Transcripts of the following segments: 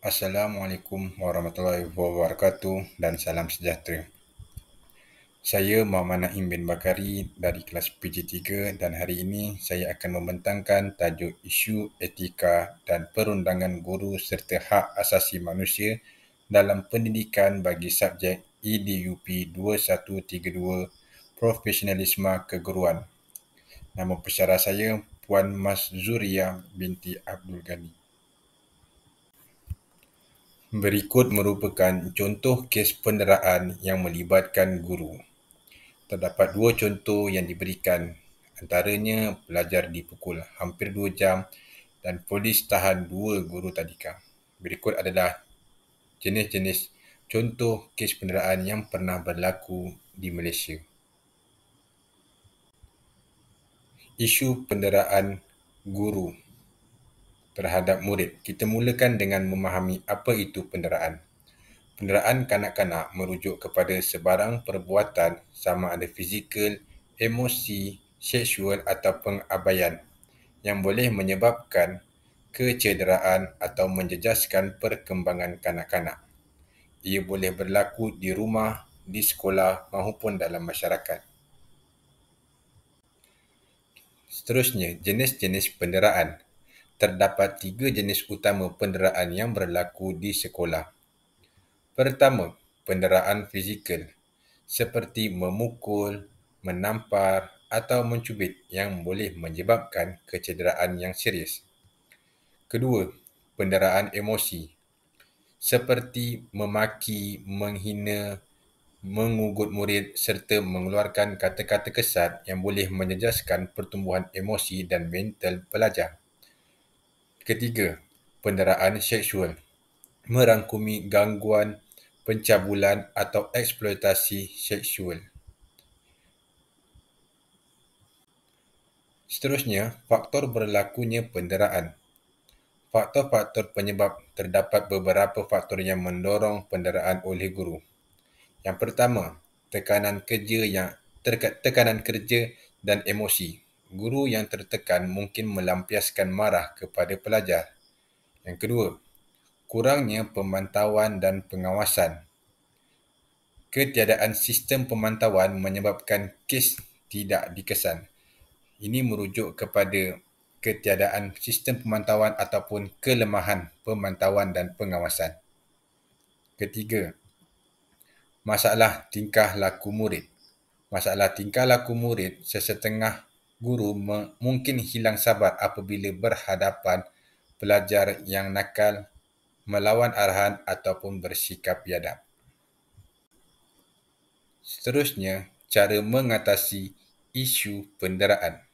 Assalamualaikum warahmatullahi wabarakatuh dan salam sejahtera. Saya Muhammad Naim bin Bakari dari kelas PJ3 dan hari ini saya akan membentangkan tajuk isu etika dan perundangan guru serta hak asasi manusia dalam pendidikan bagi subjek EDUP 2132 Profesionalisme Keguruan. Nama pensyarah saya Puan Mas Zuria binti Abdul Ghani. Berikut merupakan contoh kes penderaan yang melibatkan guru. Terdapat dua contoh yang diberikan, antaranya pelajar dipukul hampir 2 jam dan polis tahan 2 guru tadika. Berikut adalah jenis-jenis contoh kes penderaan yang pernah berlaku di Malaysia. Isu penderaan guru terhadap murid. Kita mulakan dengan memahami apa itu penderaan. Penderaan kanak-kanak merujuk kepada sebarang perbuatan sama ada fizikal, emosi, seksual atau pengabaian yang boleh menyebabkan kecederaan atau menjejaskan perkembangan kanak-kanak. Ia boleh berlaku di rumah, di sekolah maupun dalam masyarakat. Seterusnya, jenis-jenis penderaan. Terdapat 3 jenis utama penderaan yang berlaku di sekolah. Pertama, penderaan fizikal seperti memukul, menampar atau mencubit yang boleh menyebabkan kecederaan yang serius. Kedua, penderaan emosi seperti memaki, menghina, mengugut murid serta mengeluarkan kata-kata kesat yang boleh menjejaskan pertumbuhan emosi dan mental pelajar. Ketiga, penderaan seksual merangkumi gangguan, pencabulan atau eksploitasi seksual. Seterusnya, faktor berlakunya penderaan. Faktor-faktor penyebab. Terdapat beberapa faktor yang mendorong penderaan oleh guru. Yang pertama, tekanan kerja dan emosi. Guru yang tertekan mungkin melampiaskan marah kepada pelajar. Yang kedua, kurangnya pemantauan dan pengawasan. Ketiadaan sistem pemantauan menyebabkan kes tidak dikesan. Ini merujuk kepada ketiadaan sistem pemantauan ataupun kelemahan pemantauan dan pengawasan. Ketiga, masalah tingkah laku murid. Masalah tingkah laku murid, sesetengah guru mungkin hilang sabar apabila berhadapan pelajar yang nakal, melawan arahan ataupun bersikap biadab. Seterusnya, cara mengatasi isu penderaan.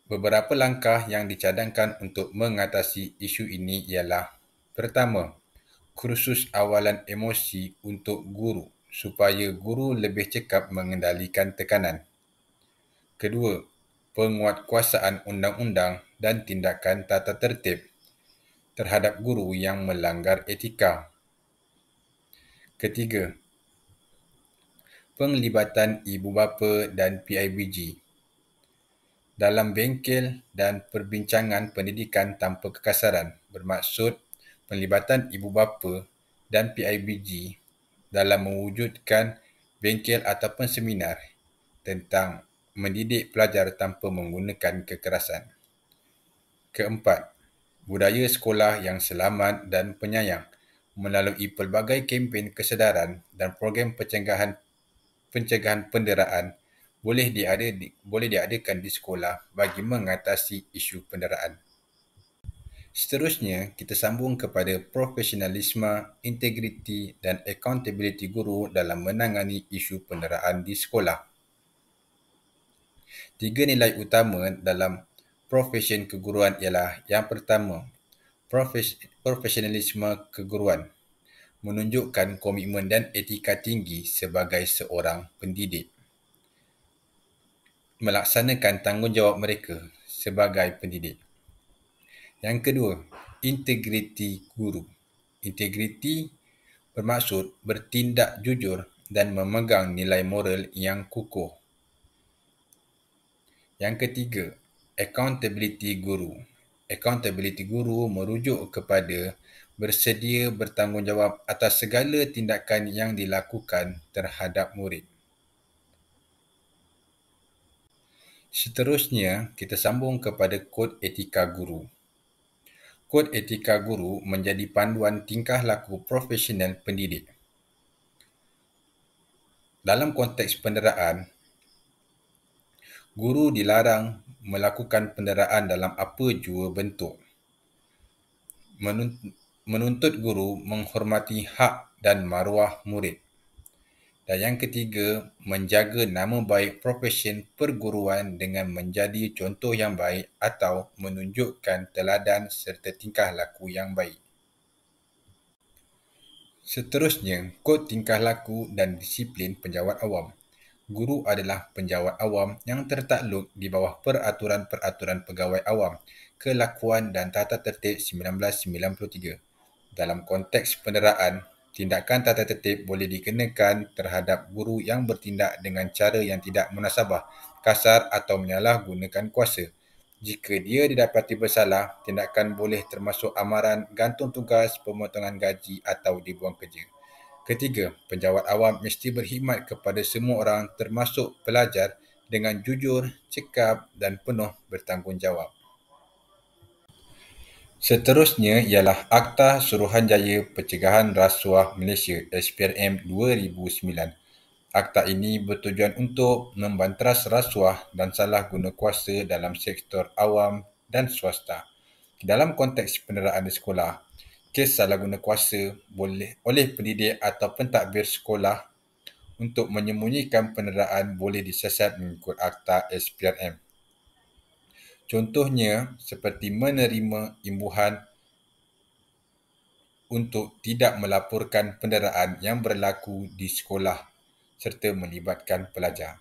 Beberapa langkah yang dicadangkan untuk mengatasi isu ini ialah: pertama, kursus awalan emosi untuk guru supaya guru lebih cekap mengendalikan tekanan. Kedua, penguatkuasaan undang-undang dan tindakan tata tertib terhadap guru yang melanggar etika. Ketiga, penglibatan ibu bapa dan PIBG dalam bengkel dan perbincangan pendidikan tanpa kekasaran, bermaksud penglibatan ibu bapa dan PIBG dalam mewujudkan bengkel ataupun seminar tentang mendidik pelajar tanpa menggunakan kekerasan. Keempat, budaya sekolah yang selamat dan penyayang melalui pelbagai kempen kesedaran dan program pencegahan penderaan boleh diadakan di sekolah bagi mengatasi isu penderaan. Seterusnya, kita sambung kepada profesionalisme, integriti dan accountability guru dalam menangani isu penderaan di sekolah. 3 nilai utama dalam profesion keguruan ialah: yang pertama, profesionalisme keguruan menunjukkan komitmen dan etika tinggi sebagai seorang pendidik. Melaksanakan tanggungjawab mereka sebagai pendidik. Yang kedua, integriti guru. Integriti bermaksud bertindak jujur dan memegang nilai moral yang kukuh. Yang ketiga, accountability guru. Accountability guru merujuk kepada bersedia bertanggungjawab atas segala tindakan yang dilakukan terhadap murid. Seterusnya, kita sambung kepada kod etika guru. Kod etika guru menjadi panduan tingkah laku profesional pendidik. Dalam konteks penderaan, guru dilarang melakukan penderaan dalam apa jua bentuk. Menuntut guru menghormati hak dan maruah murid. Dan yang ketiga, menjaga nama baik profesion perguruan dengan menjadi contoh yang baik atau menunjukkan teladan serta tingkah laku yang baik. Seterusnya, kod tingkah laku dan disiplin penjawat awam. Guru adalah penjawat awam yang tertakluk di bawah peraturan-peraturan pegawai awam, kelakuan dan tata tertib 1993. Dalam konteks penderaan, tindakan tata tertib boleh dikenakan terhadap guru yang bertindak dengan cara yang tidak munasabah, kasar atau menyalahgunakan kuasa. Jika dia didapati bersalah, tindakan boleh termasuk amaran, gantung tugas, pemotongan gaji atau dibuang kerja. Ketiga, penjawat awam mesti berkhidmat kepada semua orang termasuk pelajar dengan jujur, cekap dan penuh bertanggungjawab. Seterusnya ialah Akta Suruhanjaya Pencegahan Rasuah Malaysia SPRM 2009. Akta ini bertujuan untuk membanteras rasuah dan salah guna kuasa dalam sektor awam dan swasta. Dalam konteks penderaan di sekolah, kes salah guna kuasa oleh pendidik atau pentadbir sekolah untuk menyembunyikan penderaan boleh disiasat mengikut Akta SPRM. Contohnya seperti menerima imbuhan untuk tidak melaporkan penderaan yang berlaku di sekolah serta melibatkan pelajar.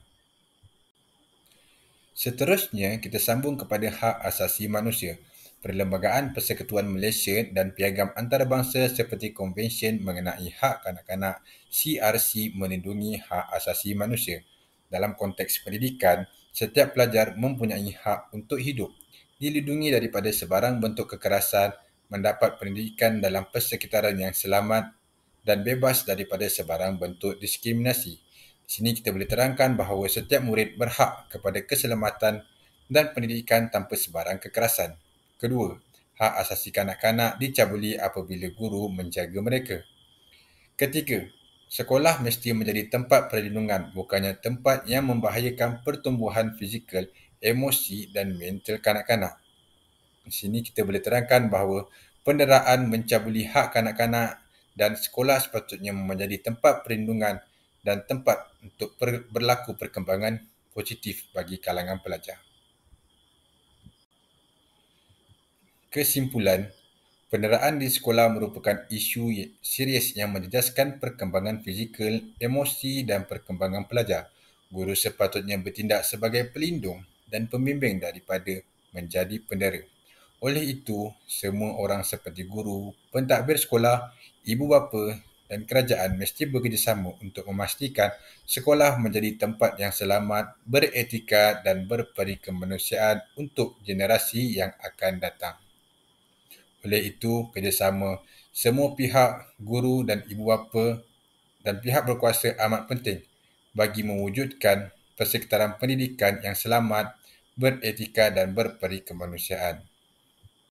Seterusnya, kita sambung kepada hak asasi manusia. Perlembagaan Persekutuan Malaysia dan piagam antarabangsa seperti Konvensyen mengenai hak kanak-kanak CRC melindungi hak asasi manusia. Dalam konteks pendidikan, setiap pelajar mempunyai hak untuk hidup, dilindungi daripada sebarang bentuk kekerasan, mendapat pendidikan dalam persekitaran yang selamat dan bebas daripada sebarang bentuk diskriminasi. Di sini kita boleh terangkan bahawa setiap murid berhak kepada keselamatan dan pendidikan tanpa sebarang kekerasan. Kedua, hak asasi kanak-kanak dicabuli apabila guru menjaga mereka. Ketiga, sekolah mesti menjadi tempat perlindungan, bukannya tempat yang membahayakan pertumbuhan fizikal, emosi dan mental kanak-kanak. Di sini kita boleh terangkan bahawa penderaan mencabuli hak kanak-kanak dan sekolah sepatutnya menjadi tempat perlindungan dan tempat untuk berlaku perkembangan positif bagi kalangan pelajar. Kesimpulan, penderaan di sekolah merupakan isu serius yang menjejaskan perkembangan fizikal, emosi dan perkembangan pelajar. Guru sepatutnya bertindak sebagai pelindung dan pembimbing daripada menjadi pendera. Oleh itu, semua orang seperti guru, pentadbir sekolah, ibu bapa dan kerajaan mesti bekerjasama untuk memastikan sekolah menjadi tempat yang selamat, beretika dan berperi kemanusiaan untuk generasi yang akan datang. Oleh itu, kerjasama semua pihak, guru dan ibu bapa dan pihak berkuasa amat penting bagi mewujudkan persekitaran pendidikan yang selamat, beretika dan berperi kemanusiaan.